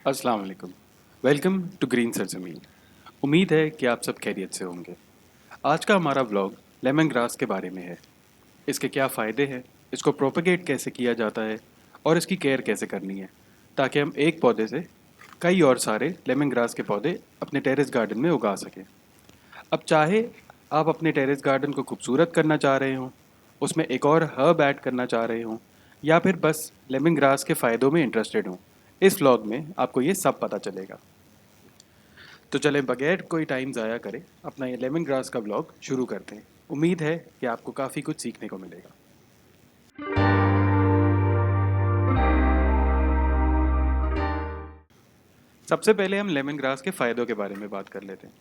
अस्सलाम वालेकुम। Welcome to green सरजमीन। उम्मीद है कि आप सब खैरियत से होंगे। आज का हमारा व्लॉग लेमन ग्रास के बारे में है। इसके क्या फ़ायदे हैं, इसको प्रोपेगेट कैसे किया जाता है और इसकी केयर कैसे करनी है, ताकि हम एक पौधे से कई और सारे लेमन ग्रास के पौधे अपने टेरेस गार्डन में उगा सकें। अब चाहे आप अपने टेरेस गार्डन को खूबसूरत करना चाह रहे हों, उसमें एक और हर्ब ऐड करना चाह रहे हों, या फिर बस लेमन ग्रास के फ़ायदों में इंटरेस्टेड हों, इस व्लॉग में आपको ये सब पता चलेगा। तो चलें बगैर कोई टाइम ज़ाया करे अपना ये लेमन ग्रास का व्लॉग शुरू करते हैं। उम्मीद है कि आपको काफ़ी कुछ सीखने को मिलेगा। सबसे पहले हम लेमन ग्रास के फ़ायदों के बारे में बात कर लेते हैं।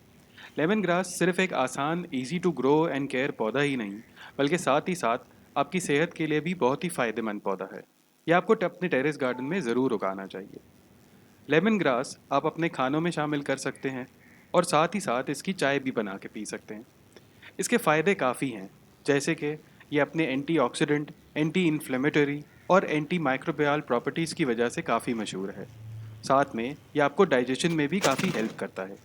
लेमन ग्रास सिर्फ एक आसान easy to grow and care पौधा ही नहीं, बल्कि साथ ही साथ आपकी सेहत के लिए भी बहुत ही फ़ायदेमंद पौधा है। यह आपको अपने टेरेस गार्डन में ज़रूर उगाना चाहिए। लेमन ग्रास आप अपने खानों में शामिल कर सकते हैं और साथ ही साथ इसकी चाय भी बना के पी सकते हैं। इसके फ़ायदे काफ़ी हैं, जैसे कि ये अपने एंटीऑक्सीडेंट, एंटी इन्फ्लेमेटरी और एंटी माइक्रोबियल प्रॉपर्टीज़ की वजह से काफ़ी मशहूर है। साथ में ये आपको डाइजेशन में भी काफ़ी हेल्प करता है।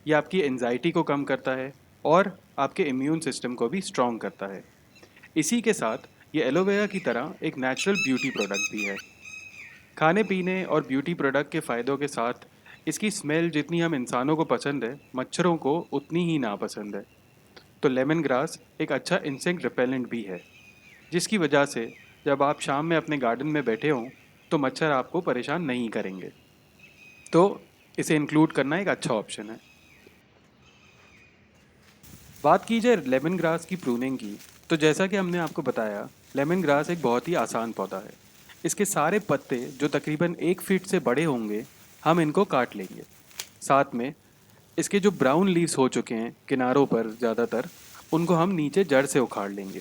ये आपकी एंजाइटी को कम करता है और आपके इम्यून सिस्टम को भी स्ट्रॉन्ग करता है। इसी के साथ ये एलोवेरा की तरह एक नेचुरल ब्यूटी प्रोडक्ट भी है। खाने पीने और ब्यूटी प्रोडक्ट के फ़ायदों के साथ इसकी स्मेल जितनी हम इंसानों को पसंद है, मच्छरों को उतनी ही नापसंद है। तो लेमन ग्रास एक अच्छा इंसेक्ट रिपेलेंट भी है, जिसकी वजह से जब आप शाम में अपने गार्डन में बैठे हों तो मच्छर आपको परेशान नहीं करेंगे। तो इसे इंक्लूड करना एक अच्छा ऑप्शन है। बात की जाए लेमन ग्रास की प्रूनिंग की, तो जैसा कि हमने आपको बताया, लेमन ग्रास एक बहुत ही आसान पौधा है। इसके सारे पत्ते जो तकरीबन 1 फीट से बड़े होंगे, हम इनको काट लेंगे। साथ में इसके जो ब्राउन लीव्स हो चुके हैं किनारों पर ज़्यादातर, उनको हम नीचे जड़ से उखाड़ लेंगे।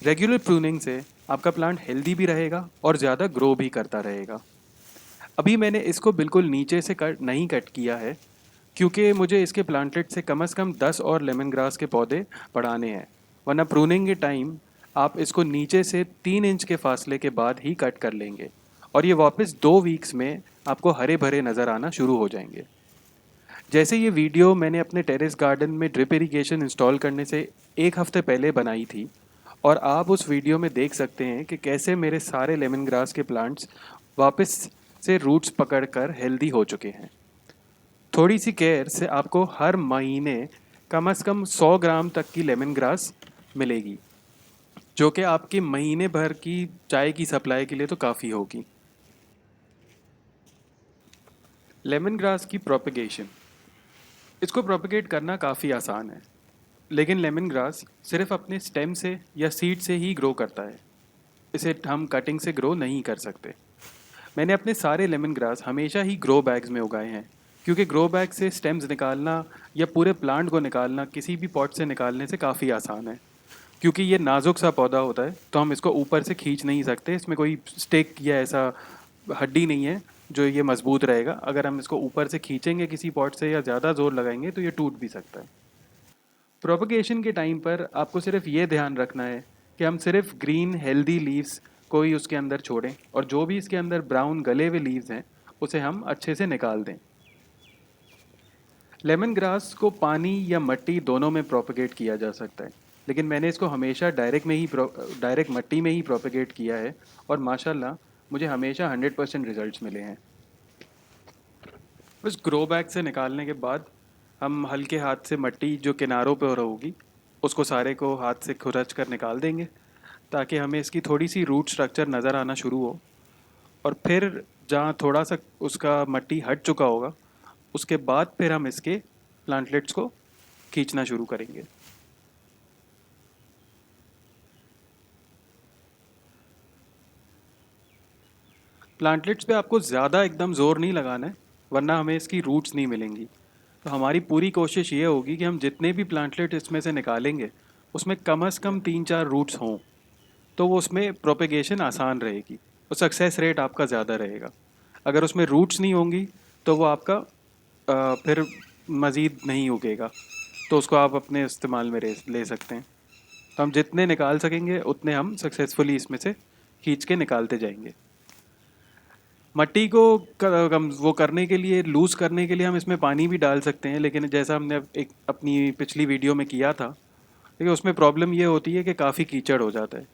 रेगुलर प्रूनिंग से आपका प्लांट हेल्दी भी रहेगा और ज़्यादा ग्रो भी करता रहेगा। अभी मैंने इसको बिल्कुल नीचे से कट नहीं कट किया है, क्योंकि मुझे इसके प्लांटलेट से कम 10 और लेमन ग्रास के पौधे बढ़ाने हैं। वरना प्रूनिंग के टाइम आप इसको नीचे से 3 इंच के फासले के बाद ही कट कर लेंगे और ये वापस 2 वीक्स में आपको हरे भरे नज़र आना शुरू हो जाएंगे। जैसे ये वीडियो मैंने अपने टेरेस गार्डन में ड्रिप इरिगेशन इंस्टॉल करने से 1 हफ्ते पहले बनाई थी, और आप उस वीडियो में देख सकते हैं कि कैसे मेरे सारे लेमन ग्रास के प्लांट्स वापस से रूट्स पकड़कर हेल्दी हो चुके हैं। थोड़ी सी केयर से आपको हर महीने कम से कम 100 ग्राम तक की लेमन ग्रास मिलेगी, जो कि आपके महीने भर की चाय की सप्लाई के लिए तो काफ़ी होगी। लेमन ग्रास की प्रोपेगेशन, इसको प्रोपेगेट करना काफ़ी आसान है, लेकिन लेमन ग्रास सिर्फ अपने स्टेम से या सीड से ही ग्रो करता है। इसे हम कटिंग से ग्रो नहीं कर सकते। मैंने अपने सारे लेमन ग्रास हमेशा ही ग्रो बैग्स में उगाए हैं, क्योंकि ग्रो बैग से स्टेम्स निकालना या पूरे प्लांट को निकालना किसी भी पॉट से निकालने से काफ़ी आसान है। क्योंकि ये नाजुक सा पौधा होता है, तो हम इसको ऊपर से खींच नहीं सकते। इसमें कोई स्टिक या ऐसा हड्डी नहीं है जो ये मजबूत रहेगा। अगर हम इसको ऊपर से खींचेंगे किसी पॉट से या ज़्यादा ज़ोर लगाएंगे तो ये टूट भी सकता है। प्रोपगेशन के टाइम पर आपको सिर्फ ये ध्यान रखना है कि हम सिर्फ ग्रीन हेल्दी लीव्स को ही उसके अंदर छोड़ें, और जो भी इसके अंदर ब्राउन गले हुए लीव्स हैं उसे हम अच्छे से निकाल दें। लेमन ग्रास को पानी या मिट्टी दोनों में प्रोपगेट किया जा सकता है, लेकिन मैंने इसको हमेशा डायरेक्ट मिट्टी में ही प्रोपगेट किया है, और माशाल्लाह मुझे हमेशा 100% रिजल्ट्स मिले हैं। बस ग्रो बैग से निकालने के बाद हम हल्के हाथ से मिट्टी जो किनारों पर होगी उसको सारे को हाथ से खुरच कर निकाल देंगे, ताकि हमें इसकी थोड़ी सी रूट स्ट्रक्चर नज़र आना शुरू हो। और फिर जहाँ थोड़ा सा उसका मिट्टी हट चुका होगा, उसके बाद फिर हम इसके प्लांटलेट्स को खींचना शुरू करेंगे। प्लांटलेट्स पे आपको ज़्यादा एकदम ज़ोर नहीं लगाना है, वरना हमें इसकी रूट्स नहीं मिलेंगी। तो हमारी पूरी कोशिश ये होगी कि हम जितने भी प्लांटलेट इसमें से निकालेंगे उसमें कम से कम 3-4 रूट्स हों, तो वो उसमें प्रोपेगेशन आसान रहेगी और सक्सेस रेट आपका ज़्यादा रहेगा। अगर उसमें रूट्स नहीं होंगी तो वो आपका फिर मज़ीद नहीं उगेगा, तो उसको आप अपने इस्तेमाल में ले सकते हैं। तो हम जितने निकाल सकेंगे उतने हम सक्सेसफुली इसमें से खींच के निकालते जाएंगे। मट्टी को वो करने के लिए, लूज़ करने के लिए हम इसमें पानी भी डाल सकते हैं, लेकिन जैसा हमने एक अपनी पिछली वीडियो में किया था, देखिए उसमें प्रॉब्लम ये होती है कि काफ़ी कीचड़ हो जाता है।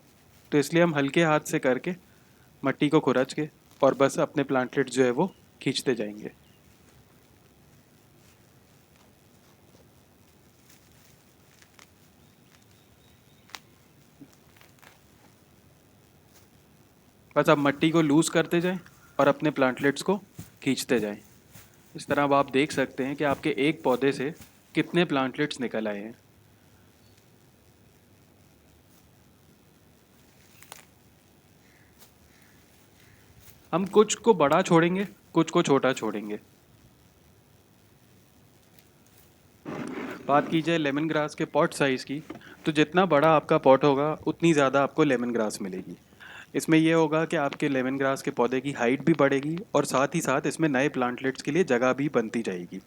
तो इसलिए हम हल्के हाथ से करके मट्टी को खुरच के और बस अपने प्लांटलेट जो है वो खींचते जाएंगे। बस आप मट्टी को लूज़ करते जाएं और अपने प्लांटलेट्स को खींचते जाएं। इस तरह अब आप देख सकते हैं कि आपके एक पौधे से कितने प्लांटलेट्स निकल आए हैं। हम कुछ को बड़ा छोड़ेंगे, कुछ को छोटा छोड़ेंगे। बात की जाए लेमन ग्रास के पॉट साइज़ की, तो जितना बड़ा आपका पॉट होगा उतनी ज़्यादा आपको लेमन ग्रास मिलेगी। इसमें यह होगा कि आपके लेमन ग्रास के पौधे की हाइट भी बढ़ेगी और साथ ही साथ इसमें नए प्लांटलेट्स के लिए जगह भी बनती जाएगी।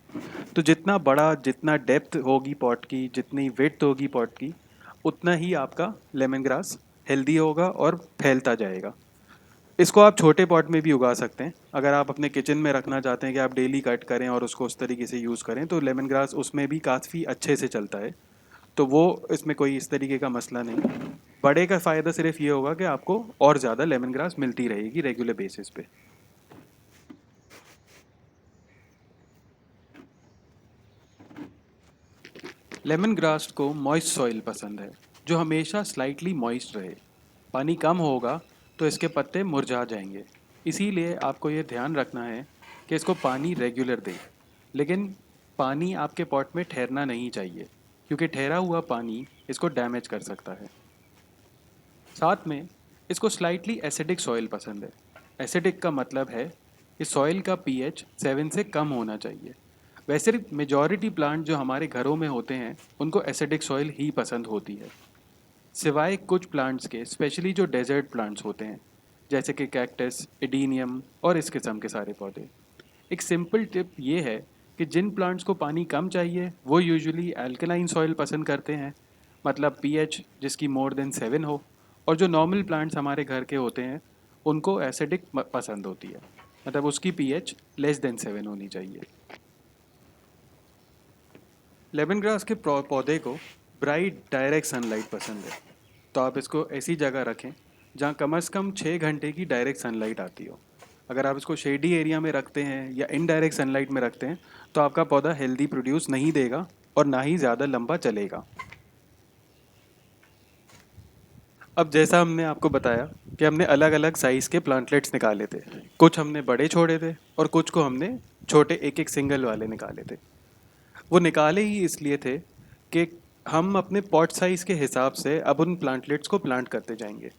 तो जितना बड़ा, जितना डेप्थ होगी पॉट की, जितनी विड्थ होगी पॉट की, उतना ही आपका लेमन ग्रास हेल्दी होगा और फैलता जाएगा। इसको आप छोटे पॉट में भी उगा सकते हैं। अगर आप अपने किचन में रखना चाहते हैं कि आप डेली कट करें और उसको उस तरीके से यूज़ करें, तो लेमन ग्रास उसमें भी काफ़ी अच्छे से चलता है। तो वो इसमें कोई इस तरीके का मसला नहीं। बड़े का फ़ायदा सिर्फ ये होगा कि आपको और ज़्यादा लेमन ग्रास मिलती रहेगी रेगुलर बेसिस पे। लेमन ग्रास को मॉइस्ट सॉइल पसंद है, जो हमेशा स्लाइटली मॉइस्ट रहे। पानी कम होगा तो इसके पत्ते मुरझा जाएंगे। इसीलिए आपको ये ध्यान रखना है कि इसको पानी रेगुलर दें, लेकिन पानी आपके पॉट में ठहरना नहीं चाहिए, क्योंकि ठहरा हुआ पानी इसको डैमेज कर सकता है। साथ में इसको स्लाइटली एसिडिक सॉइल पसंद है। एसिडिक का मतलब है कि सॉइल का पीएच 7 से कम होना चाहिए। वैसे मेजॉरिटी प्लांट जो हमारे घरों में होते हैं उनको एसिडिक सॉइल ही पसंद होती है, सिवाय कुछ प्लांट्स के, स्पेशली जो डेजर्ट प्लांट्स होते हैं जैसे कि कैक्टस, एडीनियम और इस किस्म के सारे पौधे। एक सिंपल टिप ये है कि जिन प्लांट्स को पानी कम चाहिए वो यूजुअली अल्कलाइन सॉइल पसंद करते हैं, मतलब पीएच जिसकी मोर देन 7 हो। और जो नॉर्मल प्लांट्स हमारे घर के होते हैं उनको एसिडिक पसंद होती है, मतलब उसकी पीएच लेस देन 7 होनी चाहिए। लेमन ग्रास के पौधे को ब्राइट डायरेक्ट सनलाइट पसंद है, तो आप इसको ऐसी जगह रखें जहाँ कम से कम 6 घंटे की डायरेक्ट सनलाइट आती हो। अगर आप इसको शेडी एरिया में रखते हैं या इनडायरेक्ट सनलाइट में रखते हैं तो आपका पौधा हेल्दी प्रोड्यूस नहीं देगा और ना ही ज़्यादा लंबा चलेगा। अब जैसा हमने आपको बताया कि हमने अलग अलग साइज़ के प्लांटलेट्स निकाले थे, कुछ हमने बड़े छोड़े थे और कुछ को हमने छोटे एक एक सिंगल वाले निकाले थे। वो निकाले ही इसलिए थे कि हम अपने पॉट साइज़ के हिसाब से अब उन प्लांटलेट्स को प्लांट करते जाएंगे।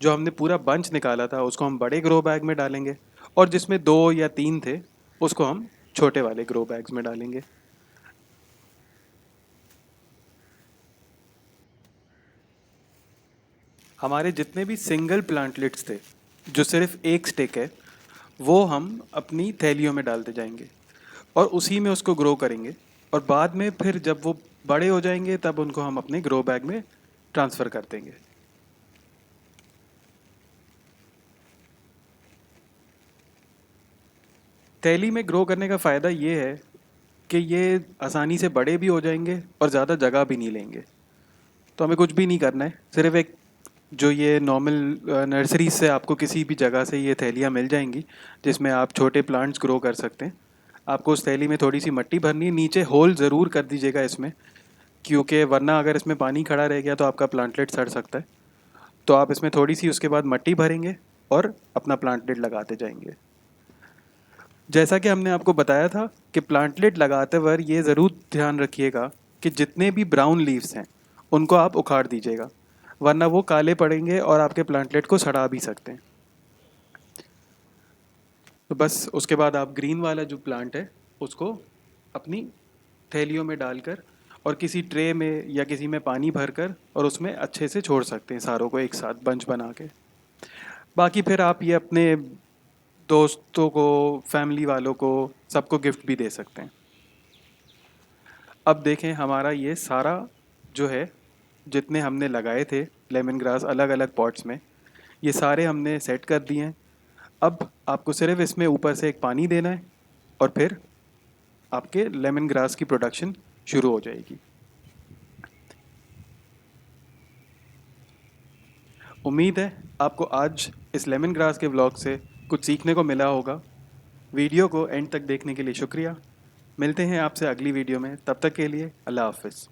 जो हमने पूरा बंच निकाला था उसको हम बड़े ग्रो बैग में डालेंगे और जिसमें 2 या 3 थे उसको हम छोटे वाले ग्रो बैग्स में डालेंगे। हमारे जितने भी सिंगल प्लांटलेट्स थे, जो सिर्फ एक स्टिक है, वो हम अपनी थैलियों में डालते जाएंगे और उसी में उसको ग्रो करेंगे। और बाद में फिर जब वो बड़े हो जाएंगे तब उनको हम अपने ग्रो बैग में ट्रांसफ़र कर देंगे। थैली में ग्रो करने का फ़ायदा ये है कि ये आसानी से बड़े भी हो जाएंगे और ज़्यादा जगह भी नहीं लेंगे। तो हमें कुछ भी नहीं करना है, सिर्फ एक जो ये नॉर्मल नर्सरी से आपको किसी भी जगह से ये थैलियाँ मिल जाएंगी जिसमें आप छोटे प्लांट्स ग्रो कर सकते हैं। आपको उस थैली में थोड़ी सी मिट्टी भरनी है, नीचे होल ज़रूर कर दीजिएगा इसमें, क्योंकि वरना अगर इसमें पानी खड़ा रह गया तो आपका प्लांटलेट सड़ सकता है। तो आप इसमें थोड़ी सी उसके बाद मिट्टी भरेंगे और अपना प्लांटलेट लगाते जाएंगे। जैसा कि हमने आपको बताया था कि प्लांटलेट लगाते वक्त ये ज़रूर ध्यान रखिएगा कि जितने भी ब्राउन लीव्स हैं उनको आप उखाड़ दीजिएगा, वरना वो काले पड़ेंगे और आपके प्लांटलेट को सड़ा भी सकते हैं। तो बस उसके बाद आप ग्रीन वाला जो प्लांट है उसको अपनी थैलियों में डालकर और किसी ट्रे में या किसी में पानी भरकर और उसमें अच्छे से छोड़ सकते हैं सारों को एक साथ बंच बना के। बाकी फिर आप ये अपने दोस्तों को, फैमिली वालों को, सबको गिफ्ट भी दे सकते हैं। अब देखें हमारा ये सारा जो है, जितने हमने लगाए थे लेमन ग्रास अलग अलग पॉट्स में, ये सारे हमने सेट कर दिए हैं। अब आपको सिर्फ इसमें ऊपर से एक पानी देना है और फिर आपके लेमन ग्रास की प्रोडक्शन शुरू हो जाएगी। उम्मीद है आपको आज इस लेमन ग्रास के व्लॉग से कुछ सीखने को मिला होगा। वीडियो को एंड तक देखने के लिए शुक्रिया। मिलते हैं आपसे अगली वीडियो में, तब तक के लिए अल्लाह हाफ़िज़।